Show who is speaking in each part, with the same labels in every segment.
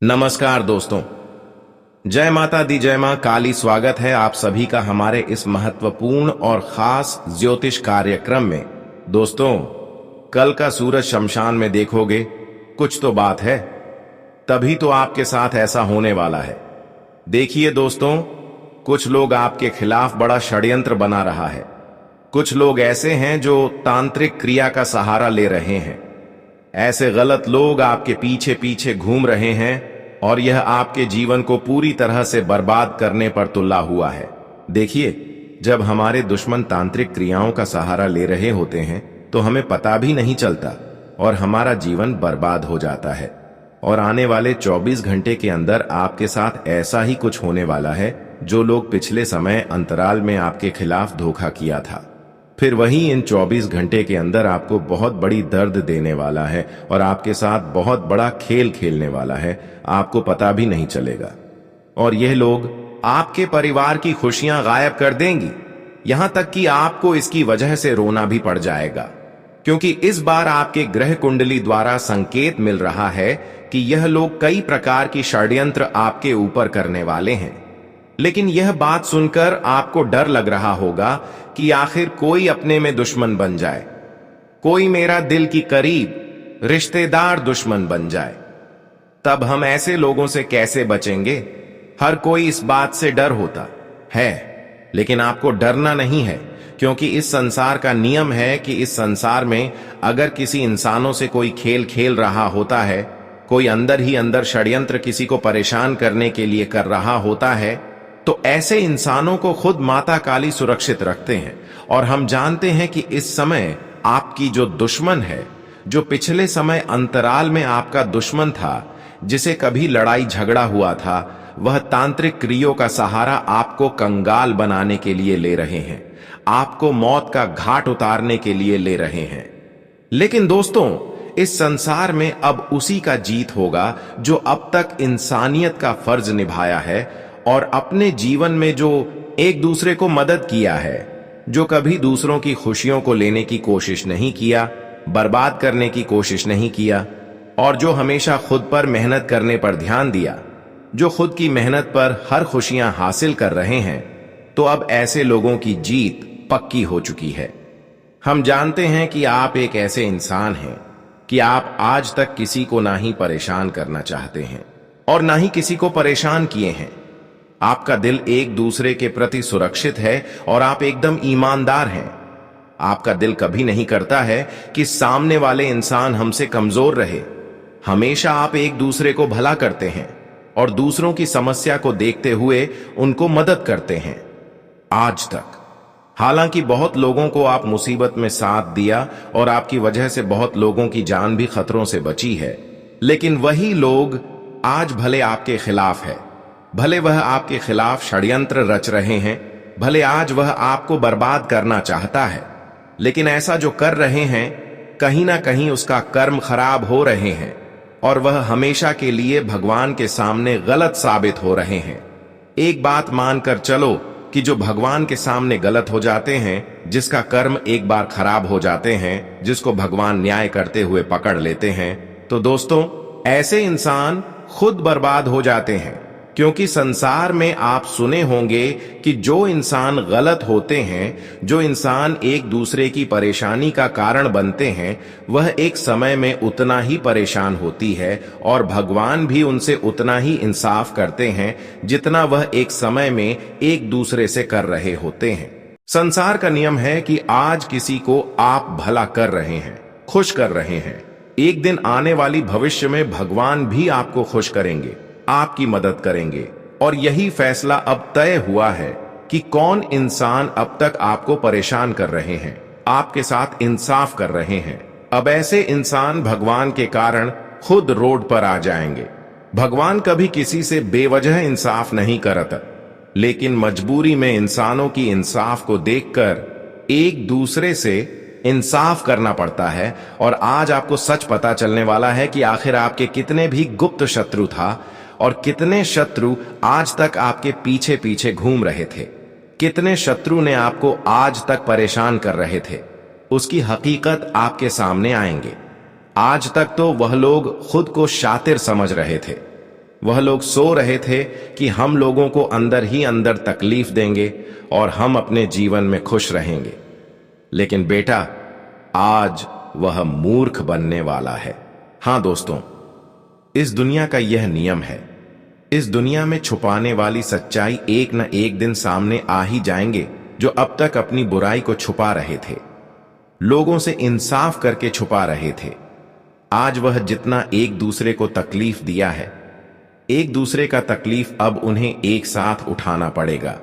Speaker 1: नमस्कार दोस्तों। जय माता दी, जय मां काली। स्वागत है आप सभी का हमारे इस महत्वपूर्ण और खास ज्योतिष कार्यक्रम में। दोस्तों, कल का सूरज शमशान में देखोगे, कुछ तो बात है, तभी तो आपके साथ ऐसा होने वाला है। देखिए दोस्तों, कुछ लोग आपके खिलाफ बड़ा षड्यंत्र बना रहा है। कुछ लोग ऐसे हैं जो तांत्रिक क्रिया का सहारा ले रहे हैं। ऐसे गलत लोग आपके पीछे पीछे घूम रहे हैं और यह आपके जीवन को पूरी तरह से बर्बाद करने पर तुला हुआ है। देखिए, जब हमारे दुश्मन तांत्रिक क्रियाओं का सहारा ले रहे होते हैं तो हमें पता भी नहीं चलता और हमारा जीवन बर्बाद हो जाता है। और आने वाले 24 घंटे के अंदर आपके साथ ऐसा ही कुछ होने वाला है जो लोग पिछले समय अंतराल में आपके खिलाफ धोखा किया था, फिर वही इन 24 घंटे के अंदर आपको बहुत बड़ी दर्द देने वाला है और आपके साथ बहुत बड़ा खेल खेलने वाला है, आपको पता भी नहीं चलेगा। और यह लोग आपके परिवार की खुशियां गायब कर देंगी, यहां तक कि आपको इसकी वजह से रोना भी पड़ जाएगा, क्योंकि इस बार आपके ग्रह कुंडली द्वारा संकेत मिल रहा है कि यह लोग कई प्रकार की षड्यंत्र आपके ऊपर करने वाले हैं। लेकिन यह बात सुनकर आपको डर लग रहा होगा कि आखिर कोई अपने में दुश्मन बन जाए, कोई मेरा दिल की करीब रिश्तेदार दुश्मन बन जाए, तब हम ऐसे लोगों से कैसे बचेंगे। हर कोई इस बात से डर होता है, लेकिन आपको डरना नहीं है, क्योंकि इस संसार का नियम है कि इस संसार में अगर किसी इंसानों से कोई खेल खेल रहा होता है, कोई अंदर ही अंदर षड्यंत्र किसी को परेशान करने के लिए कर रहा होता है, तो ऐसे इंसानों को खुद माता काली सुरक्षित रखते हैं। और हम जानते हैं कि इस समय आपकी जो दुश्मन है, जो पिछले समय अंतराल में आपका दुश्मन था, जिसे कभी लड़ाई झगड़ा हुआ था, वह तांत्रिक क्रियों का सहारा आपको कंगाल बनाने के लिए ले रहे हैं, आपको मौत का घाट उतारने के लिए ले रहे हैं। लेकिन दोस्तों, इस संसार में अब उसी का जीत होगा जो अब तक इंसानियत का फर्ज निभाया है और अपने जीवन में जो एक दूसरे को मदद किया है, जो कभी दूसरों की खुशियों को लेने की कोशिश नहीं किया, बर्बाद करने की कोशिश नहीं किया, और जो हमेशा खुद पर मेहनत करने पर ध्यान दिया, जो खुद की मेहनत पर हर खुशियां हासिल कर रहे हैं, तो अब ऐसे लोगों की जीत पक्की हो चुकी है। हम जानते हैं कि आप एक ऐसे इंसान हैं कि आप आज तक किसी को ना ही परेशान करना चाहते हैं और ना ही किसी को परेशान किए हैं। आपका दिल एक दूसरे के प्रति सुरक्षित है और आप एकदम ईमानदार हैं। आपका दिल कभी नहीं करता है कि सामने वाले इंसान हमसे कमजोर रहे। हमेशा आप एक दूसरे को भला करते हैं और दूसरों की समस्या को देखते हुए उनको मदद करते हैं। आज तक हालांकि बहुत लोगों को आप मुसीबत में साथ दिया और आपकी वजह से बहुत लोगों की जान भी खतरों से बची है, लेकिन वही लोग आज भले आपके खिलाफ है, भले वह आपके खिलाफ षड्यंत्र रच रहे हैं, भले आज वह आपको बर्बाद करना चाहता है, लेकिन ऐसा जो कर रहे हैं, कहीं ना कहीं उसका कर्म खराब हो रहे हैं और वह हमेशा के लिए भगवान के सामने गलत साबित हो रहे हैं। एक बात मानकर चलो कि जो भगवान के सामने गलत हो जाते हैं, जिसका कर्म एक बार खराब हो जाते हैं, जिसको भगवान न्याय करते हुए पकड़ लेते हैं, तो दोस्तों, ऐसे इंसान खुद बर्बाद हो जाते हैं। क्योंकि संसार में आप सुने होंगे कि जो इंसान गलत होते हैं, जो इंसान एक दूसरे की परेशानी का कारण बनते हैं, वह एक समय में उतना ही परेशान होती है और भगवान भी उनसे उतना ही इंसाफ करते हैं जितना वह एक समय में एक दूसरे से कर रहे होते हैं। संसार का नियम है कि आज किसी को आप भला कर रहे हैं, खुश कर रहे हैं, एक दिन आने वाली भविष्य में भगवान भी आपको खुश करेंगे, आपकी मदद करेंगे। और यही फैसला अब तय हुआ है कि कौन इंसान अब तक आपको परेशान कर रहे हैं, आपके साथ इंसाफ कर रहे हैं। अब ऐसे इंसान भगवान के कारण खुद रोड पर आ जाएंगे। भगवान कभी किसी से बेवजह इंसाफ नहीं करता, लेकिन मजबूरी में इंसानों की इंसाफ को देखकर एक दूसरे से इंसाफ करना पड़ता है। और आज आपको सच पता चलने वाला है कि आखिर आपके कितने भी गुप्त शत्रु था और कितने शत्रु आज तक आपके पीछे पीछे घूम रहे थे, कितने शत्रु ने आपको आज तक परेशान कर रहे थे, उसकी हकीकत आपके सामने आएंगे। आज तक तो वह लोग खुद को शातिर समझ रहे थे, वह लोग सो रहे थे कि हम लोगों को अंदर ही अंदर तकलीफ देंगे और हम अपने जीवन में खुश रहेंगे। लेकिन बेटा, आज वह मूर्ख बनने वाला है। हां दोस्तों, इस दुनिया का यह नियम है। इस दुनिया में छुपाने वाली सच्चाई एक न एक दिन सामने आ ही जाएंगे। जो अब तक अपनी बुराई को छुपा रहे थे, लोगों से इंसाफ करके छुपा रहे थे, आज वह जितना एक दूसरे को तकलीफ दिया है, एक दूसरे का तकलीफ अब उन्हें एक साथ उठाना पड़ेगा।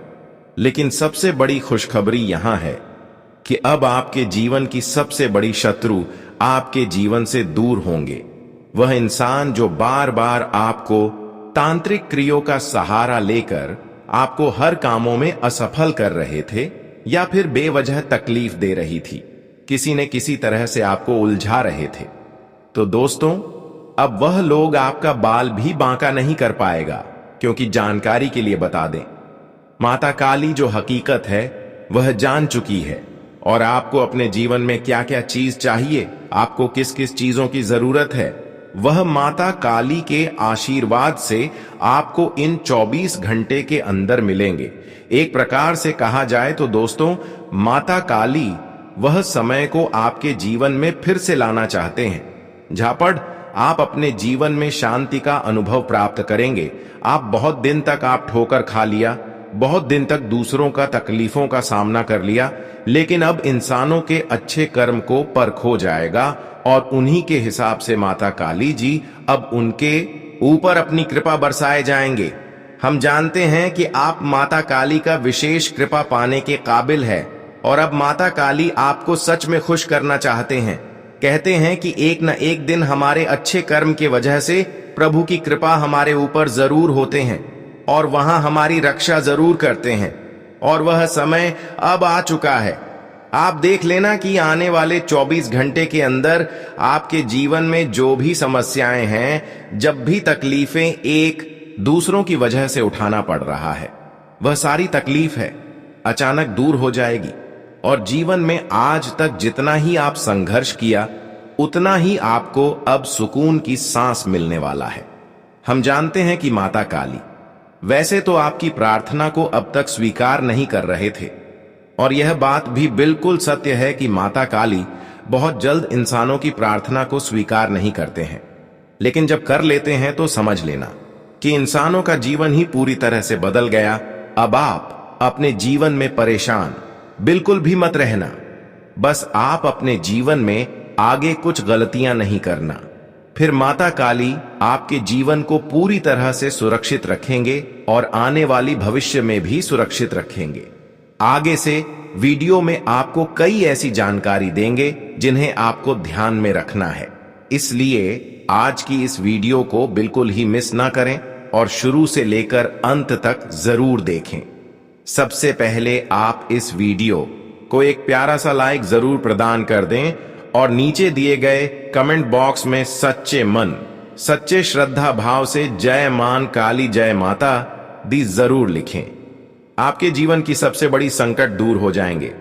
Speaker 1: लेकिन सबसे बड़ी खुशखबरी यहां है कि अब आपके जीवन की सबसे बड़ी शत्रु आपके जीवन से दूर होंगे। वह इंसान जो बार बार आपको तांत्रिक क्रियों का सहारा लेकर आपको हर कामों में असफल कर रहे थे या फिर बेवजह तकलीफ दे रही थी, किसी न किसी तरह से आपको उलझा रहे थे, तो दोस्तों अब वह लोग आपका बाल भी बांका नहीं कर पाएगा। क्योंकि जानकारी के लिए बता दें, माता काली जो हकीकत है वह जान चुकी है और आपको अपने जीवन में क्या क्या चीज चाहिए, आपको किस किस चीजों की जरूरत है, वह माता काली के आशीर्वाद से आपको इन 24 घंटे के अंदर मिलेंगे। एक प्रकार से कहा जाए तो दोस्तों, माता काली वह समय को आपके जीवन में फिर से लाना चाहते हैं। झापड़, आप अपने जीवन में शांति का अनुभव प्राप्त करेंगे। आप बहुत दिन तक आप ठोकर खा लिया, बहुत दिन तक दूसरों का तकलीफों का सामना कर लिया, लेकिन अब इंसानों के अच्छे कर्म को परख हो जाएगा और उन्हीं के हिसाब से माता काली जी अब उनके ऊपर अपनी कृपा बरसाए जाएंगे। हम जानते हैं कि आप माता काली का विशेष कृपा पाने के काबिल है और अब माता काली आपको सच में खुश करना चाहते हैं। कहते हैं कि एक न एक दिन हमारे अच्छे कर्म के वजह से प्रभु की कृपा हमारे ऊपर जरूर होते हैं और वहां हमारी रक्षा जरूर करते हैं, और वह समय अब आ चुका है। आप देख लेना कि आने वाले 24 घंटे के अंदर आपके जीवन में जो भी समस्याएं हैं, जब भी तकलीफें एक दूसरों की वजह से उठाना पड़ रहा है, वह सारी तकलीफ है अचानक दूर हो जाएगी और जीवन में आज तक जितना ही आप संघर्ष किया, उतना ही आपको अब सुकून की सांस मिलने वाला है। हम जानते हैं कि माता काली वैसे तो आपकी प्रार्थना को अब तक स्वीकार नहीं कर रहे थे, और यह बात भी बिल्कुल सत्य है कि माता काली बहुत जल्द इंसानों की प्रार्थना को स्वीकार नहीं करते हैं। लेकिन जब कर लेते हैं तो समझ लेना कि इंसानों का जीवन ही पूरी तरह से बदल गया। अब आप अपने जीवन में परेशान बिल्कुल भी मत रहना। बस आप अपने जीवन में आगे कुछ गलतियां नहीं करना, फिर माता काली आपके जीवन को पूरी तरह से सुरक्षित रखेंगे और आने वाली भविष्य में भी सुरक्षित रखेंगे। आगे से वीडियो में आपको कई ऐसी जानकारी देंगे जिन्हें आपको ध्यान में रखना है, इसलिए आज की इस वीडियो को बिल्कुल ही मिस ना करें और शुरू से लेकर अंत तक जरूर देखें। सबसे पहले आप इस वीडियो को एक प्यारा सा लाइक जरूर प्रदान कर दें और नीचे दिए गए कमेंट बॉक्स में सच्चे मन, सच्चे श्रद्धा भाव से जय मान काली जय माता दी जरूर लिखें। आपके जीवन की सबसे बड़ी संकट दूर हो जाएंगे।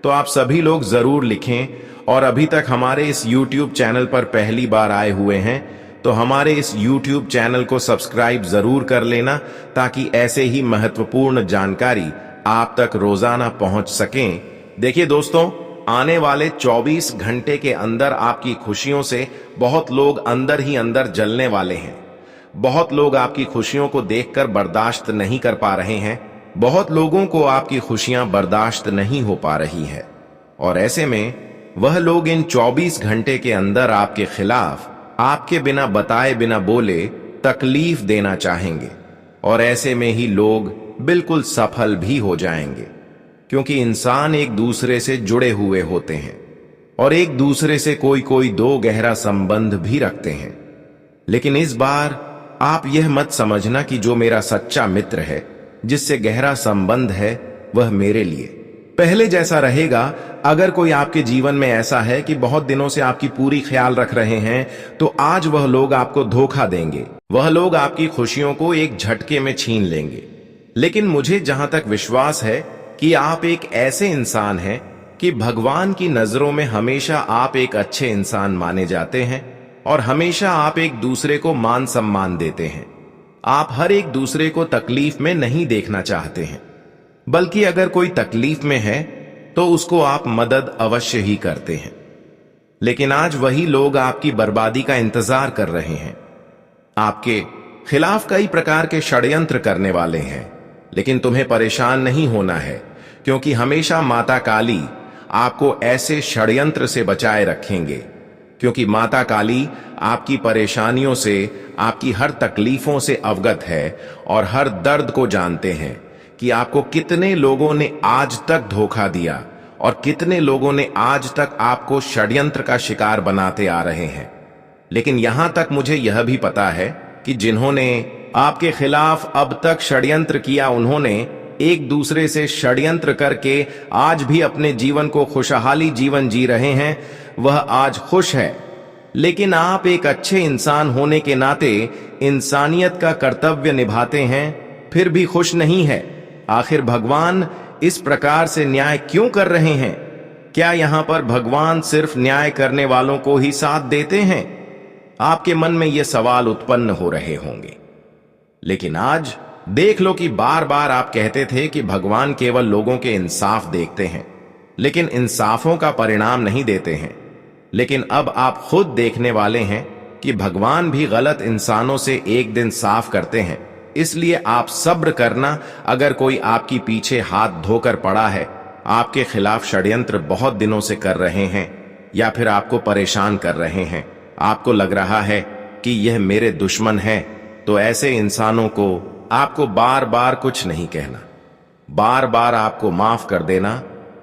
Speaker 1: तो आप सभी लोग जरूर लिखें, और अभी तक हमारे इस YouTube चैनल पर पहली बार आए हुए हैं तो हमारे इस YouTube चैनल को सब्सक्राइब जरूर कर लेना, ताकि ऐसे ही महत्वपूर्ण जानकारी आप तक रोजाना पहुंच सकें। देखिए दोस्तों, आने वाले 24 घंटे के अंदर आपकी खुशियों से बहुत लोग अंदर ही अंदर जलने वाले हैं। बहुत लोग आपकी खुशियों को देखकर बर्दाश्त नहीं कर पा रहे हैं। बहुत लोगों को आपकी खुशियां बर्दाश्त नहीं हो पा रही है, और ऐसे में वह लोग इन 24 घंटे के अंदर आपके खिलाफ आपके बिना बताए बिना बोले तकलीफ देना चाहेंगे, और ऐसे में ही लोग बिल्कुल सफल भी हो जाएंगे। क्योंकि इंसान एक दूसरे से जुड़े हुए होते हैं और एक दूसरे से कोई कोई दो गहरा संबंध भी रखते हैं। लेकिन इस बार आप यह मत समझना कि जो मेरा सच्चा मित्र है, जिससे गहरा संबंध है, वह मेरे लिए पहले जैसा रहेगा। अगर कोई आपके जीवन में ऐसा है कि बहुत दिनों से आपकी पूरी ख्याल रख रहे हैं, तो आज वह लोग आपको धोखा देंगे। वह लोग आपकी खुशियों को एक झटके में छीन लेंगे। लेकिन मुझे जहां तक विश्वास है कि आप एक ऐसे इंसान हैं कि भगवान की नजरों में हमेशा आप एक अच्छे इंसान माने जाते हैं और हमेशा आप एक दूसरे को मान सम्मान देते हैं। आप हर एक दूसरे को तकलीफ में नहीं देखना चाहते हैं, बल्कि अगर कोई तकलीफ में है तो उसको आप मदद अवश्य ही करते हैं। लेकिन आज वही लोग आपकी बर्बादी का इंतजार कर रहे हैं। आपके खिलाफ कई प्रकार के षड्यंत्र करने वाले हैं, लेकिन तुम्हें परेशान नहीं होना है, क्योंकि हमेशा माता काली आपको ऐसे षड्यंत्र से बचाए रखेंगे। क्योंकि माता काली आपकी परेशानियों से, आपकी हर तकलीफों से अवगत है और हर दर्द को जानते हैं कि आपको कितने लोगों ने आज तक धोखा दिया और कितने लोगों ने आज तक आपको षड्यंत्र का शिकार बनाते आ रहे हैं। लेकिन यहां तक मुझे यह भी पता है कि जिन्होंने आपके खिलाफ अब तक षड्यंत्र किया, उन्होंने एक दूसरे से षड्यंत्र करके आज भी अपने जीवन को खुशहाली जीवन जी रहे हैं। वह आज खुश है, लेकिन आप एक अच्छे इंसान होने के नाते इंसानियत का कर्तव्य निभाते हैं, फिर भी खुश नहीं है। आखिर भगवान इस प्रकार से न्याय क्यों कर रहे हैं? क्या यहां पर भगवान सिर्फ न्याय करने वालों को ही साथ देते हैं? आपके मन में ये सवाल उत्पन्न हो रहे होंगे। लेकिन आज देख लो कि बार बार आप कहते थे कि भगवान केवल लोगों के इंसाफ देखते हैं, लेकिन इंसाफों का परिणाम नहीं देते हैं। लेकिन अब आप खुद देखने वाले हैं कि भगवान भी गलत इंसानों से एक दिन साफ करते हैं। इसलिए आप सब्र करना। अगर कोई आपकी पीछे हाथ धोकर पड़ा है, आपके खिलाफ षड्यंत्र बहुत दिनों से कर रहे हैं, या फिर आपको परेशान कर रहे हैं, आपको लग रहा है कि यह मेरे दुश्मन है, तो ऐसे इंसानों को आपको बार बार कुछ नहीं कहना, बार बार आपको माफ कर देना।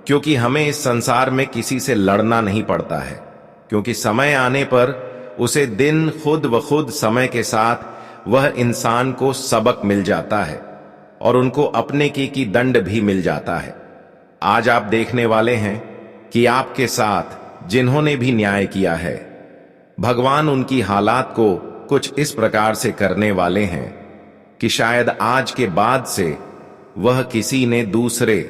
Speaker 1: क्योंकि हमें इस संसार में किसी से लड़ना नहीं पड़ता है, क्योंकि समय आने पर उसे दिन खुद व खुद समय के साथ वह इंसान को सबक मिल जाता है और उनको अपने की दंड भी मिल जाता है। आज आप देखने वाले हैं कि आपके साथ जिन्होंने भी न्याय किया है, भगवान उनकी हालात को कुछ इस प्रकार से करने वाले हैं कि शायद आज के बाद से वह किसी ने दूसरे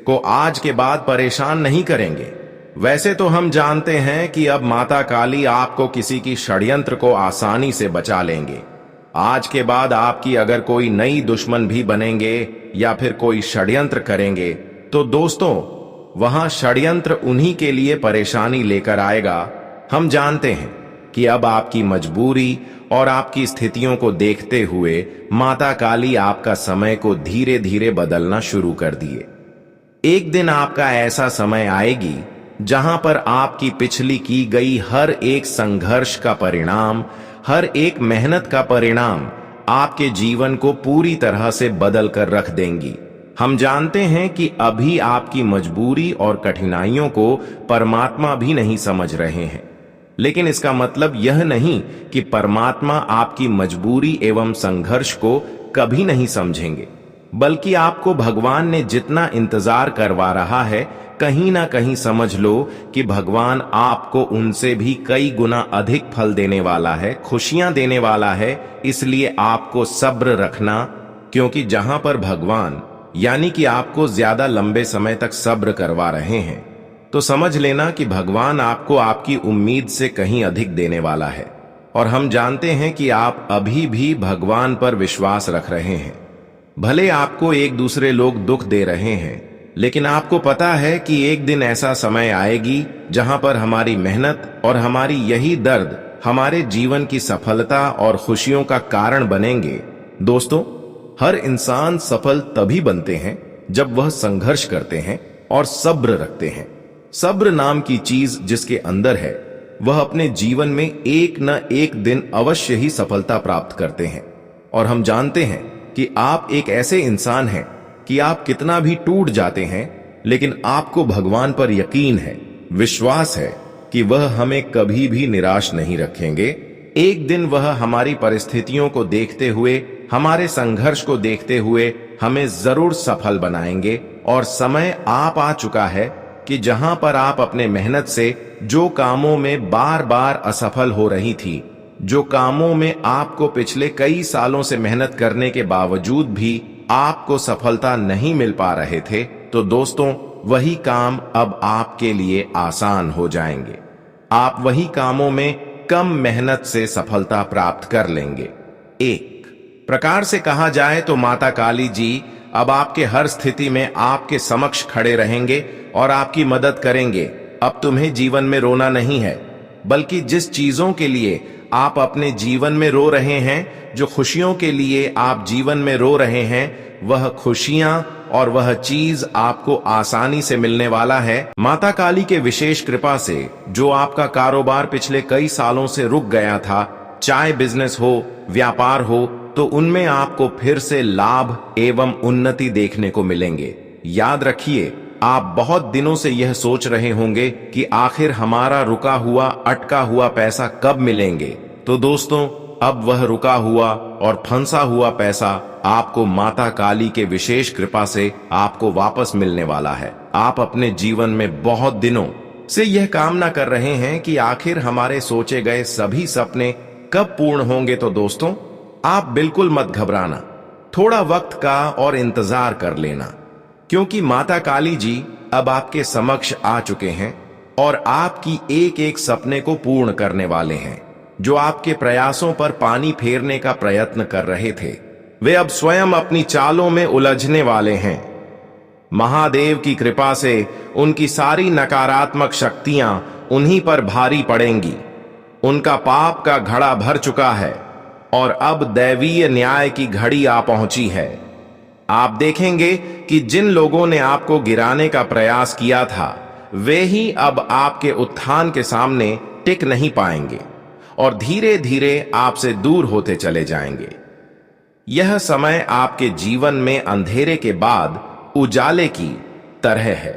Speaker 1: को आज के बाद परेशान नहीं करेंगे। वैसे तो हम जानते हैं कि अब माता काली आपको किसी की षड्यंत्र को आसानी से बचा लेंगे। आज के बाद आपकी अगर कोई नई दुश्मन भी बनेंगे या फिर कोई षड्यंत्र करेंगे, तो दोस्तों वहां षड्यंत्र उन्हीं के लिए परेशानी लेकर आएगा। हम जानते हैं कि अब आपकी मजबूरी और आपकी स्थितियों को देखते हुए माता काली आपका समय को धीरे धीरे बदलना शुरू कर दिए। एक दिन आपका ऐसा समय आएगी जहां पर आपकी पिछली की गई हर एक संघर्ष का परिणाम, हर एक मेहनत का परिणाम आपके जीवन को पूरी तरह से बदल कर रख देंगी। हम जानते हैं कि अभी आपकी मजबूरी और कठिनाइयों को परमात्मा भी नहीं समझ रहे हैं, लेकिन इसका मतलब यह नहीं कि परमात्मा आपकी मजबूरी एवं संघर्ष को कभी नहीं समझेंगे, बल्कि आपको भगवान ने जितना इंतजार करवा रहा है, कहीं ना कहीं समझ लो कि भगवान आपको उनसे भी कई गुना अधिक फल देने वाला है, खुशियां देने वाला है। इसलिए आपको सब्र रखना, क्योंकि जहां पर भगवान यानी कि आपको ज्यादा लंबे समय तक सब्र करवा रहे हैं, तो समझ लेना कि भगवान आपको आपकी उम्मीद से कहीं अधिक देने वाला है। और हम जानते हैं कि आप अभी भी भगवान पर विश्वास रख रहे हैं। भले आपको एक दूसरे लोग दुख दे रहे हैं, लेकिन आपको पता है कि एक दिन ऐसा समय आएगी जहां पर हमारी मेहनत और हमारी यही दर्द हमारे जीवन की सफलता और खुशियों का कारण बनेंगे। दोस्तों, हर इंसान सफल तभी बनते हैं जब वह संघर्ष करते हैं और सब्र रखते हैं। सब्र नाम की चीज जिसके अंदर है, वह अपने जीवन में एक न एक दिन अवश्य ही सफलता प्राप्त करते हैं। और हम जानते हैं कि आप एक ऐसे इंसान हैं कि आप कितना भी टूट जाते हैं, लेकिन आपको भगवान पर यकीन है, विश्वास है कि वह हमें कभी भी निराश नहीं रखेंगे। एक दिन वह हमारी परिस्थितियों को देखते हुए, हमारे संघर्ष को देखते हुए हमें जरूर सफल बनाएंगे। और समय आ चुका है कि जहां पर आप अपने मेहनत से जो कामों में बार बार असफल हो रही थी, जो कामों में आपको पिछले कई सालों से मेहनत करने के बावजूद भी आपको सफलता नहीं मिल पा रहे थे, तो दोस्तों वही काम अब आपके लिए आसान हो जाएंगे। आप वही कामों में कम मेहनत से सफलता प्राप्त कर लेंगे। 1. प्रकार से कहा जाए तो माता काली जी अब आपके हर स्थिति में आपके समक्ष खड़े रहेंगे और आपकी मदद करेंगे। अब तुम्हें जीवन में रोना नहीं है, बल्कि जिस चीजों के लिए आप अपने जीवन में रो रहे हैं, जो खुशियों के लिए आप जीवन में रो रहे हैं, वह खुशियां और वह चीज आपको आसानी से मिलने वाला है। माता काली के विशेष कृपा से जो आपका कारोबार पिछले कई सालों से रुक गया था, चाहे बिजनेस हो, व्यापार हो, तो उनमें आपको फिर से लाभ एवं उन्नति देखने को मिलेंगे। याद रखिए, आप बहुत दिनों से यह सोच रहे होंगे कि आखिर हमारा रुका हुआ अटका हुआ पैसा कब मिलेंगे। तो दोस्तों, अब वह रुका हुआ और फंसा हुआ पैसा आपको माता काली के विशेष कृपा से आपको वापस मिलने वाला है। आप अपने जीवन में बहुत दिनों से यह कामना कर रहे हैं कि आखिर हमारे सोचे गए सभी सपने कब पूर्ण होंगे। तो दोस्तों, आप बिल्कुल मत घबराना, थोड़ा वक्त का और इंतजार कर लेना, क्योंकि माता काली जी अब आपके समक्ष आ चुके हैं और आपकी एक एक सपने को पूर्ण करने वाले हैं। जो आपके प्रयासों पर पानी फेरने का प्रयत्न कर रहे थे, वे अब स्वयं अपनी चालों में उलझने वाले हैं। महादेव की कृपा से उनकी सारी नकारात्मक शक्तियां उन्हीं पर भारी पड़ेंगी। उनका पाप का घड़ा भर चुका है और अब दैवीय न्याय की घड़ी आ पहुंची है। आप देखेंगे कि जिन लोगों ने आपको गिराने का प्रयास किया था, वे ही अब आपके उत्थान के सामने टिक नहीं पाएंगे और धीरे धीरे आपसे दूर होते चले जाएंगे। यह समय आपके जीवन में अंधेरे के बाद उजाले की तरह है,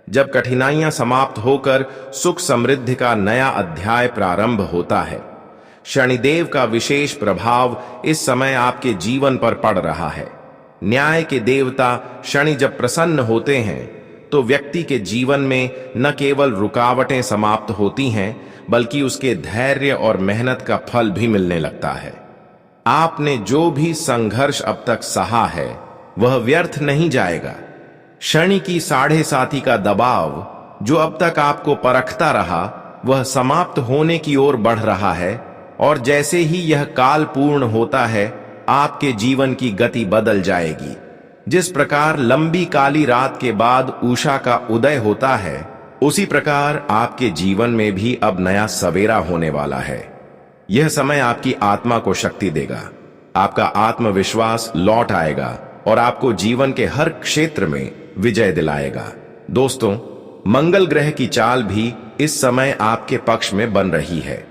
Speaker 1: जब कठिनाइयां समाप्त होकर सुख समृद्धि का नया अध्याय प्रारंभ होता है। शनिदेव का विशेष प्रभाव इस समय आपके जीवन पर पड़ रहा है। न्याय के देवता शनि जब प्रसन्न होते हैं, तो व्यक्ति के जीवन में न केवल रुकावटें समाप्त होती हैं, बल्कि उसके धैर्य और मेहनत का फल भी मिलने लगता है। आपने जो भी संघर्ष अब तक सहा है, वह व्यर्थ नहीं जाएगा। शनि की 7.5 का दबाव जो अब तक आपको परखता रहा, वह समाप्त होने की ओर बढ़ रहा है और जैसे ही यह काल पूर्ण होता है, आपके जीवन की गति बदल जाएगी। जिस प्रकार लंबी काली रात के बाद उषा का उदय होता है, उसी प्रकार आपके जीवन में भी अब नया सवेरा होने वाला है। यह समय आपकी आत्मा को शक्ति देगा, आपका आत्मविश्वास लौट आएगा और आपको जीवन के हर क्षेत्र में विजय दिलाएगा। दोस्तों, मंगल ग्रह की चाल भी इस समय आपके पक्ष में बन रही है।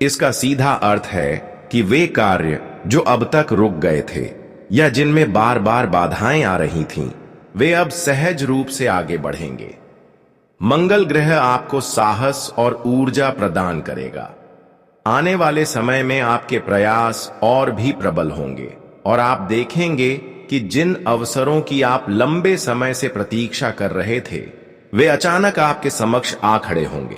Speaker 1: इसका सीधा अर्थ है कि वे कार्य जो अब तक रुक गए थे या जिनमें बार बार बाधाएं आ रही थीं, वे अब सहज रूप से आगे बढ़ेंगे। मंगल ग्रह आपको साहस और ऊर्जा प्रदान करेगा। आने वाले समय में आपके प्रयास और भी प्रबल होंगे और आप देखेंगे कि जिन अवसरों की आप लंबे समय से प्रतीक्षा कर रहे थे, वे अचानक आपके समक्ष आ खड़े होंगे।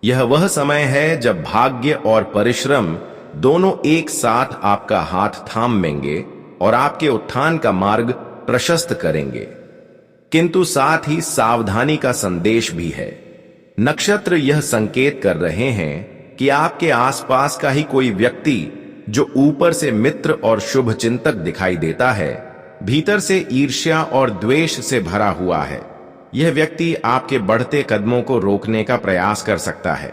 Speaker 1: यह वह समय है जब भाग्य और परिश्रम दोनों एक साथ आपका हाथ थाम लेंगे और आपके उत्थान का मार्ग प्रशस्त करेंगे। किंतु साथ ही सावधानी का संदेश भी है। नक्षत्र यह संकेत कर रहे हैं कि आपके आसपास का ही कोई व्यक्ति जो ऊपर से मित्र और शुभ चिंतक दिखाई देता है, भीतर से ईर्ष्या और द्वेष से भरा हुआ है। यह व्यक्ति आपके बढ़ते कदमों को रोकने का प्रयास कर सकता है।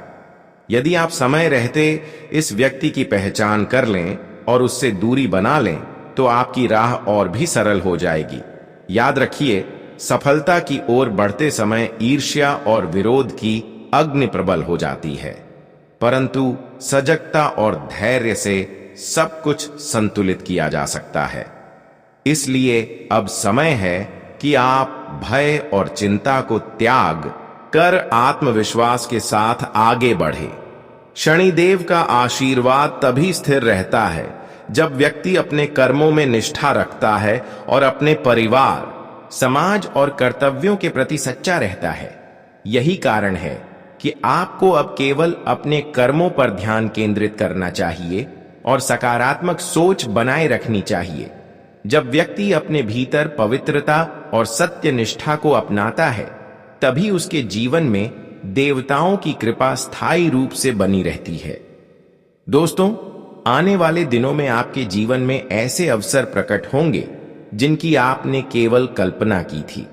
Speaker 1: यदि आप समय रहते इस व्यक्ति की पहचान कर लें और उससे दूरी बना लें, तो आपकी राह और भी सरल हो जाएगी। याद रखिए, सफलता की ओर बढ़ते समय ईर्ष्या और विरोध की अग्नि प्रबल हो जाती है, परंतु सजगता और धैर्य से सब कुछ संतुलित किया जा सकता है। इसलिए अब समय है कि आप भय और चिंता को त्याग कर आत्मविश्वास के साथ आगे बढ़े। शनिदेव का आशीर्वाद तभी स्थिर रहता है जब व्यक्ति अपने कर्मों में निष्ठा रखता है और अपने परिवार, समाज और कर्तव्यों के प्रति सच्चा रहता है। यही कारण है कि आपको अब केवल अपने कर्मों पर ध्यान केंद्रित करना चाहिए और सकारात्मक सोच बनाए रखनी चाहिए। जब व्यक्ति अपने भीतर पवित्रता और सत्य निष्ठा को अपनाता है, तभी उसके जीवन में देवताओं की कृपा स्थायी रूप से बनी रहती है। दोस्तों, आने वाले दिनों में आपके जीवन में ऐसे अवसर प्रकट होंगे जिनकी आपने केवल कल्पना की थी।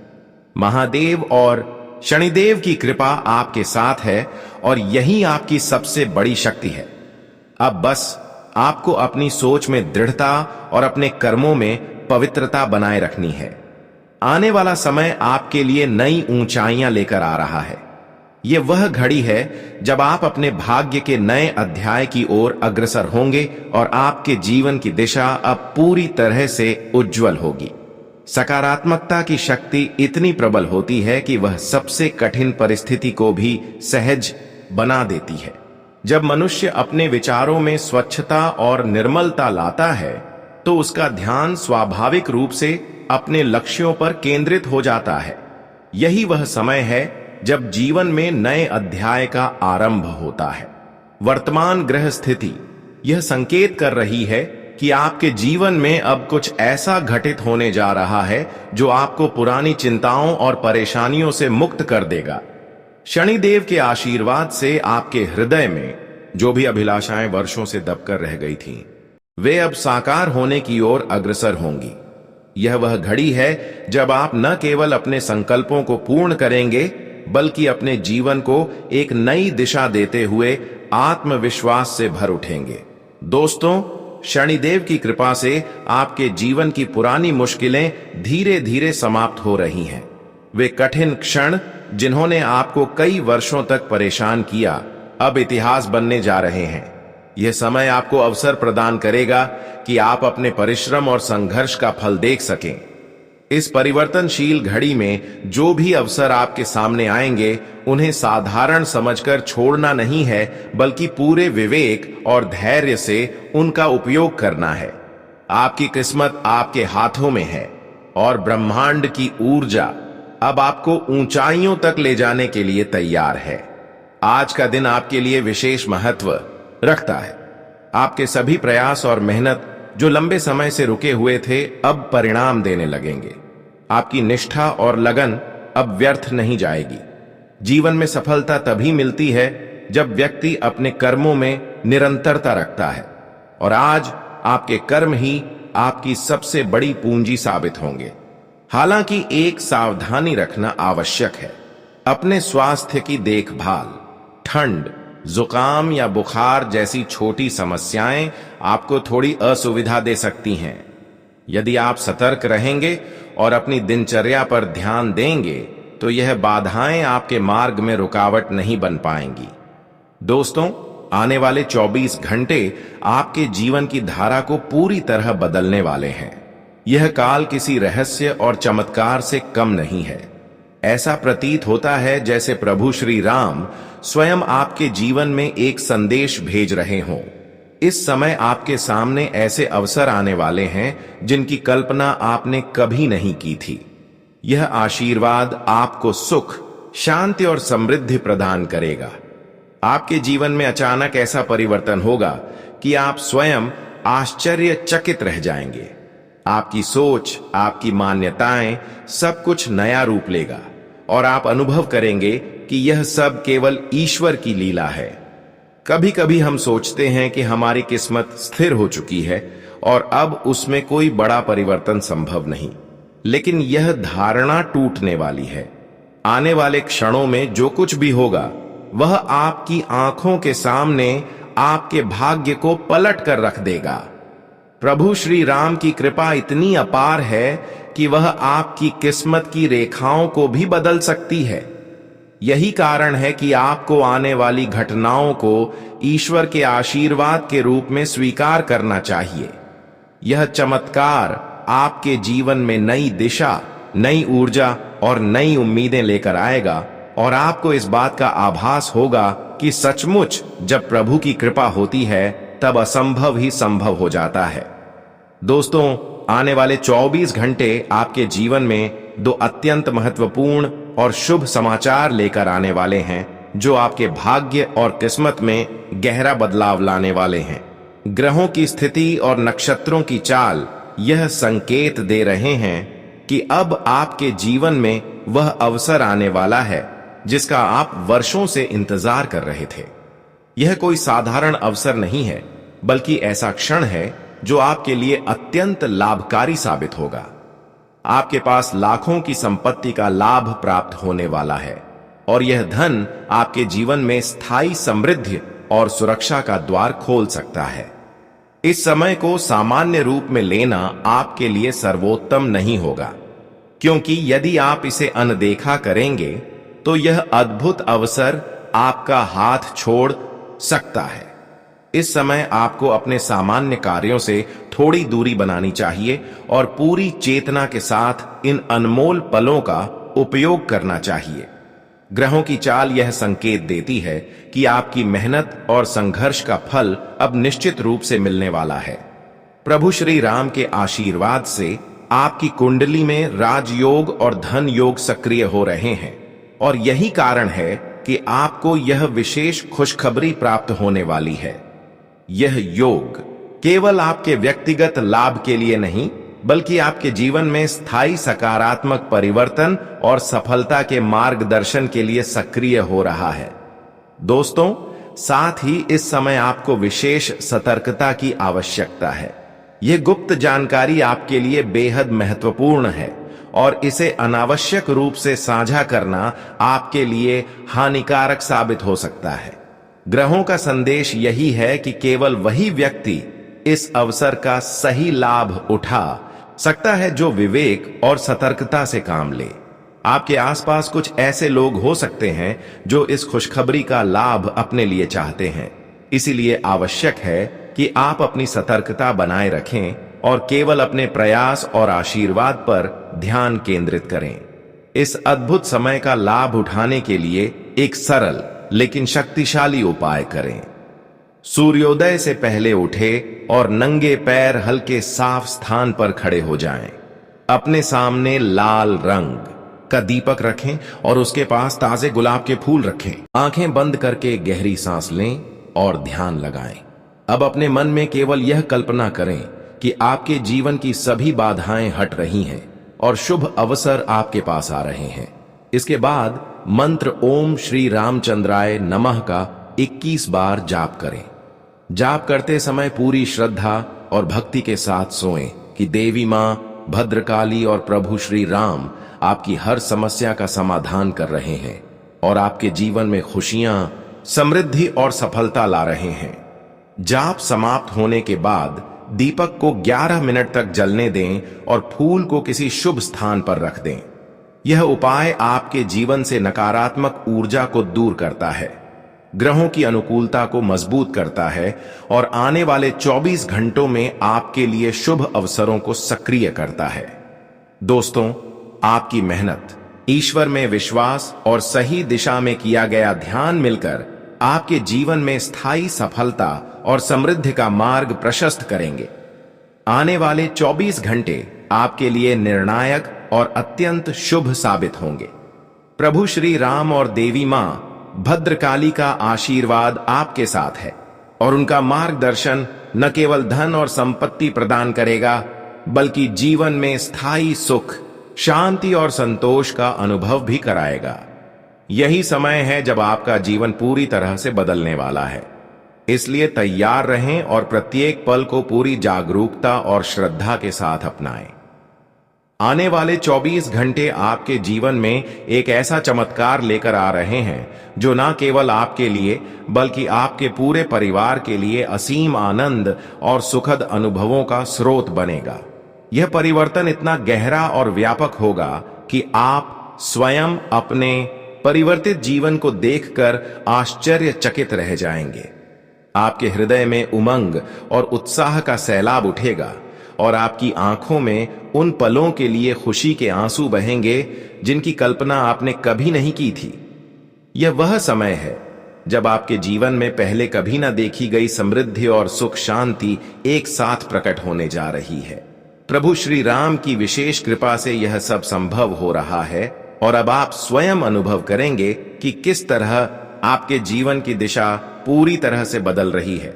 Speaker 1: महादेव और शनिदेव की कृपा आपके साथ है और यही आपकी सबसे बड़ी शक्ति है। अब बस आपको अपनी सोच में दृढ़ता और अपने कर्मों में पवित्रता बनाए रखनी है। आने वाला समय आपके लिए नई ऊंचाइयां लेकर आ रहा है। यह वह घड़ी है जब आप अपने भाग्य के नए अध्याय की ओर अग्रसर होंगे और आपके जीवन की दिशा अब पूरी तरह से उज्जवल होगी। सकारात्मकता की शक्ति इतनी प्रबल होती है कि वह सबसे कठिन परिस्थिति को भी सहज बना देती है। जब मनुष्य अपने विचारों में स्वच्छता और निर्मलता लाता है तो उसका ध्यान स्वाभाविक रूप से अपने लक्ष्यों पर केंद्रित हो जाता है। यही वह समय है जब जीवन में नए अध्याय का आरंभ होता है। वर्तमान ग्रह स्थिति यह संकेत कर रही है कि आपके जीवन में अब कुछ ऐसा घटित होने जा रहा है जो आपको पुरानी चिंताओं और परेशानियों से मुक्त कर देगा। शनिदेव के आशीर्वाद से आपके हृदय में जो भी अभिलाषाएं वर्षों से दबकर रह गई थीं, वे अब साकार होने की ओर अग्रसर होंगी। यह वह घड़ी है जब आप न केवल अपने संकल्पों को पूर्ण करेंगे बल्कि अपने जीवन को एक नई दिशा देते हुए आत्मविश्वास से भर उठेंगे। दोस्तों, शनिदेव की कृपा से आपके जीवन की पुरानी मुश्किलें धीरे धीरे समाप्त हो रही हैं। वे कठिन क्षण जिन्होंने आपको कई वर्षों तक परेशान किया, अब इतिहास बनने जा रहे हैं। यह समय आपको अवसर प्रदान करेगा कि आप अपने परिश्रम और संघर्ष का फल देख सकें। इस परिवर्तनशील घड़ी में जो भी अवसर आपके सामने आएंगे, उन्हें साधारण समझकर छोड़ना नहीं है, बल्कि पूरे विवेक और धैर्य से उनका उपयोग करना है। आपकी किस्मत आपके हाथों में है और ब्रह्मांड की ऊर्जा अब आपको ऊंचाइयों तक ले जाने के लिए तैयार है। आज का दिन आपके लिए विशेष महत्व रखता है। आपके सभी प्रयास और मेहनत जो लंबे समय से रुके हुए थे, अब परिणाम देने लगेंगे। आपकी निष्ठा और लगन अब व्यर्थ नहीं जाएगी। जीवन में सफलता तभी मिलती है जब व्यक्ति अपने कर्मों में निरंतरता रखता है, और आज आपके कर्म ही आपकी सबसे बड़ी पूंजी साबित होंगे। हालांकि एक सावधानी रखना आवश्यक है। अपने स्वास्थ्य की देखभाल, ठंड, जुकाम या बुखार जैसी छोटी समस्याएं आपको थोड़ी असुविधा दे सकती हैं। यदि आप सतर्क रहेंगे और अपनी दिनचर्या पर ध्यान देंगे तो यह बाधाएं आपके मार्ग में रुकावट नहीं बन पाएंगी। दोस्तों, आने वाले 24 घंटे आपके जीवन की धारा को पूरी तरह बदलने वाले हैं। यह काल किसी रहस्य और चमत्कार से कम नहीं है। ऐसा प्रतीत होता है जैसे प्रभु श्री राम स्वयं आपके जीवन में एक संदेश भेज रहे हों। इस समय आपके सामने ऐसे अवसर आने वाले हैं जिनकी कल्पना आपने कभी नहीं की थी। यह आशीर्वाद आपको सुख, शांति और समृद्धि प्रदान करेगा। आपके जीवन में अचानक ऐसा परिवर्तन होगा कि आप स्वयं आश्चर्यचकित रह जाएंगे। आपकी सोच, आपकी मान्यताएं, सब कुछ नया रूप लेगा और आप अनुभव करेंगे कि यह सब केवल ईश्वर की लीला है। कभी कभी हम सोचते हैं कि हमारी किस्मत स्थिर हो चुकी है और अब उसमें कोई बड़ा परिवर्तन संभव नहीं, लेकिन यह धारणा टूटने वाली है। आने वाले क्षणों में जो कुछ भी होगा वह आपकी आंखों के सामने आपके भाग्य को पलट कर रख देगा। प्रभु श्री राम की कृपा इतनी अपार है कि वह आपकी किस्मत की रेखाओं को भी बदल सकती है। यही कारण है कि आपको आने वाली घटनाओं को ईश्वर के आशीर्वाद के रूप में स्वीकार करना चाहिए। यह चमत्कार आपके जीवन में नई दिशा, नई ऊर्जा और नई उम्मीदें लेकर आएगा और आपको इस बात का आभास होगा कि सचमुच जब प्रभु की कृपा होती है तब असंभव ही संभव हो जाता है। दोस्तों, आने वाले 24 घंटे आपके जीवन में दो अत्यंत महत्वपूर्ण और शुभ समाचार लेकर आने वाले हैं जो आपके भाग्य और किस्मत में गहरा बदलाव लाने वाले हैं। ग्रहों की स्थिति और नक्षत्रों की चाल यह संकेत दे रहे हैं कि अब आपके जीवन में वह अवसर आने वाला है जिसका आप वर्षों से इंतजार कर रहे थे। यह कोई साधारण अवसर नहीं है, बल्कि ऐसा क्षण है जो आपके लिए अत्यंत लाभकारी साबित होगा। आपके पास लाखों की संपत्ति का लाभ प्राप्त होने वाला है और यह धन आपके जीवन में स्थायी समृद्धि और सुरक्षा का द्वार खोल सकता है। इस समय को सामान्य रूप में लेना आपके लिए सर्वोत्तम नहीं होगा, क्योंकि यदि आप इसे अनदेखा करेंगे तो यह अद्भुत अवसर आपका हाथ छोड़ सकता है। इस समय आपको अपने सामान्य कार्यों से थोड़ी दूरी बनानी चाहिए और पूरी चेतना के साथ इन अनमोल पलों का उपयोग करना चाहिए। ग्रहों की चाल यह संकेत देती है कि आपकी मेहनत और संघर्ष का फल अब निश्चित रूप से मिलने वाला है। प्रभु श्री राम के आशीर्वाद से आपकी कुंडली में राजयोग और धन योग सक्रिय हो रहे हैं और यही कारण है कि आपको यह विशेष खुशखबरी प्राप्त होने वाली है। यह योग केवल आपके व्यक्तिगत लाभ के लिए नहीं, बल्कि आपके जीवन में स्थायी सकारात्मक परिवर्तन और सफलता के मार्गदर्शन के लिए सक्रिय हो रहा है। दोस्तों, साथ ही इस समय आपको विशेष सतर्कता की आवश्यकता है। यह गुप्त जानकारी आपके लिए बेहद महत्वपूर्ण है और इसे अनावश्यक रूप से साझा करना आपके लिए हानिकारक साबित हो सकता है। ग्रहों का संदेश यही है कि केवल वही व्यक्ति इस अवसर का सही लाभ उठा सकता है जो विवेक और सतर्कता से काम ले। आपके आसपास कुछ ऐसे लोग हो सकते हैं जो इस खुशखबरी का लाभ अपने लिए चाहते हैं। इसीलिए आवश्यक है कि आप अपनी सतर्कता बनाए रखें और केवल अपने प्रयास और आशीर्वाद पर ध्यान केंद्रित करें। इस अद्भुत समय का लाभ उठाने के लिए एक सरल लेकिन शक्तिशाली उपाय करें। सूर्योदय से पहले उठे और नंगे पैर हल्के साफ स्थान पर खड़े हो जाएं। अपने सामने लाल रंग का दीपक रखें और उसके पास ताजे गुलाब के फूल रखें। आंखें बंद करके गहरी सांस लें और ध्यान लगाएं। अब अपने मन में केवल यह कल्पना करें कि आपके जीवन की सभी बाधाएं हट रही हैं और शुभ अवसर आपके पास आ रहे हैं। इसके बाद मंत्र ओम श्री रामचंद्राय नमः का 21 बार जाप करें। जाप करते समय पूरी श्रद्धा और भक्ति के साथ सोएं कि देवी मां, भद्रकाली और प्रभु श्री राम आपकी हर समस्या का समाधान कर रहे हैं और आपके जीवन में खुशियां, समृद्धि और सफलता ला रहे हैं। जाप समाप्त होने के बाद दीपक को 11 मिनट तक जलने दें और फूल को किसी शुभ स्थान पर रख दें। यह उपाय आपके जीवन से नकारात्मक ऊर्जा को दूर करता है, ग्रहों की अनुकूलता को मजबूत करता है और आने वाले 24 घंटों में आपके लिए शुभ अवसरों को सक्रिय करता है। दोस्तों, आपकी मेहनत, ईश्वर में विश्वास और सही दिशा में किया गया ध्यान मिलकर आपके जीवन में स्थायी सफलता और समृद्धि का मार्ग प्रशस्त करेंगे। आने वाले 24 घंटे आपके लिए निर्णायक और अत्यंत शुभ साबित होंगे। प्रभु श्री राम और देवी मां भद्रकाली का आशीर्वाद आपके साथ है और उनका मार्गदर्शन न केवल धन और संपत्ति प्रदान करेगा, बल्कि जीवन में स्थायी सुख, शांति और संतोष का अनुभव भी कराएगा। यही समय है जब आपका जीवन पूरी तरह से बदलने वाला है। इसलिए तैयार रहें और प्रत्येक पल को पूरी जागरूकता और श्रद्धा के साथ अपनाएं। आने वाले 24 घंटे आपके जीवन में एक ऐसा चमत्कार लेकर आ रहे हैं जो न केवल आपके लिए बल्कि आपके पूरे परिवार के लिए असीम आनंद और सुखद अनुभवों का स्रोत बनेगा। यह परिवर्तन इतना गहरा और व्यापक होगा कि आप स्वयं अपने परिवर्तित जीवन को देखकर आश्चर्यचकित रह जाएंगे। आपके हृदय में उमंग और उत्साह का सैलाब उठेगा और आपकी आंखों में उन पलों के लिए खुशी के आंसू बहेंगे जिनकी कल्पना आपने कभी नहीं की थी। यह वह समय है जब आपके जीवन में पहले कभी न देखी गई समृद्धि और सुख शांति एक साथ प्रकट होने जा रही है। प्रभु श्री राम की विशेष कृपा से यह सब संभव हो रहा है और अब आप स्वयं अनुभव करेंगे कि किस तरह आपके जीवन की दिशा पूरी तरह से बदल रही है।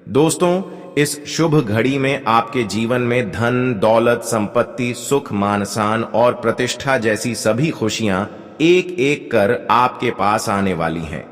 Speaker 1: दोस्तों, इस शुभ घड़ी में आपके जीवन में धन, दौलत, संपत्ति, सुख, मान सम्मान और प्रतिष्ठा जैसी सभी खुशियां एक एक कर आपके पास आने वाली हैं।